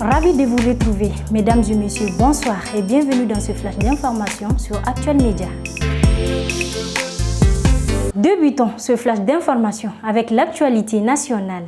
Ravi de vous retrouver, mesdames et messieurs, bonsoir et bienvenue dans ce flash d'information sur Actuel Média. Débutons ce flash d'information avec l'actualité nationale.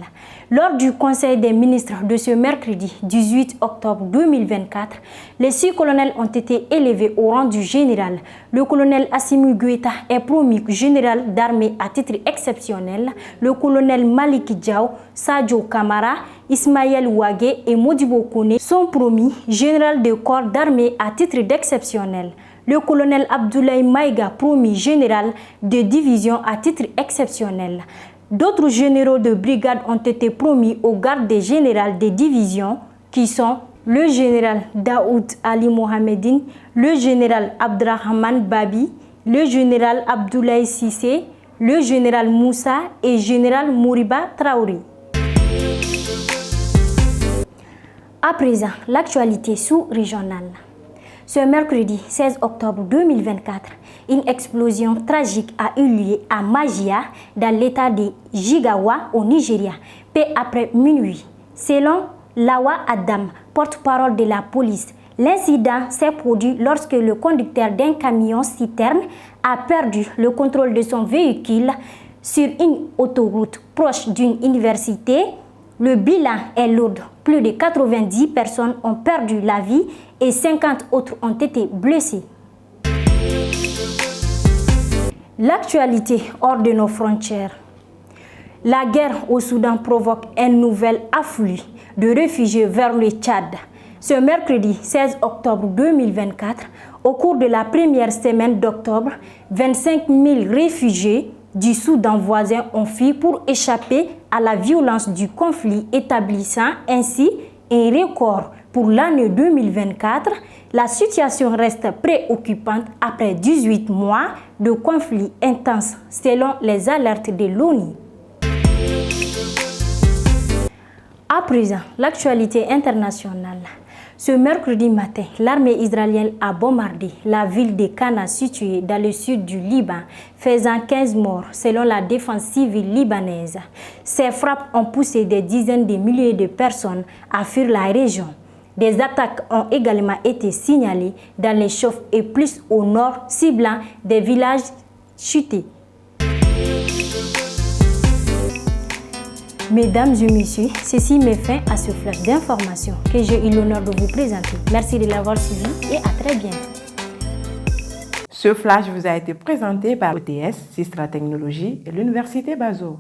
Lors du Conseil des ministres de ce mercredi 18 octobre 2024, les 6 colonels ont été élevés au rang du général. Le colonel Assimi Goïta est promu général d'armée à titre exceptionnel. Le colonel Malik Diaw, Sadio Kamara, Ismaël Ouagé et Modibo Kone sont promis général de corps d'armée à titre d'exceptionnel. Le colonel Abdoulaye Maïga promu général de division à titre exceptionnel. D'autres généraux de brigade ont été promis au garde des généraux des divisions qui sont le général Daoud Ali Mohamedine, le général Abdrahman Babi, le général Abdoulaye Sissé, le général Moussa et le général Mouriba Traoré. À présent, l'actualité sous-régionale. Ce mercredi 16 octobre 2024, une explosion tragique a eu lieu à Majia, dans l'état de Jigawa, au Nigeria, peu après minuit. Selon Lawa Adam, porte-parole de la police, l'incident s'est produit lorsque le conducteur d'un camion-citerne a perdu le contrôle de son véhicule sur une autoroute proche d'une université. Le bilan est lourd. Plus de 90 personnes ont perdu la vie et 50 autres ont été blessées. L'actualité hors de nos frontières. La guerre au Soudan provoque un nouvel afflux de réfugiés vers le Tchad. Ce mercredi 16 octobre 2024, au cours de la première semaine d'octobre, 25 000 réfugiés du Soudan voisin ont fui pour échapper à la violence du conflit, établissant ainsi un record pour l'année 2024. La situation reste préoccupante après 18 mois de conflit intense selon les alertes de l'ONU. À présent, l'actualité internationale. Ce mercredi matin, l'armée israélienne a bombardé la ville de Cana située dans le sud du Liban, faisant 15 morts selon la défense civile libanaise. Ces frappes ont poussé des dizaines de milliers de personnes à fuir la région. Des attaques ont également été signalées dans les Chouf et plus au nord, ciblant des villages chutés. Mesdames et messieurs, ceci met fin à ce flash d'information que j'ai eu l'honneur de vous présenter. Merci de l'avoir suivi et à très bientôt. Ce flash vous a été présenté par ETS, Sistra Technologies et l'Université Bazo.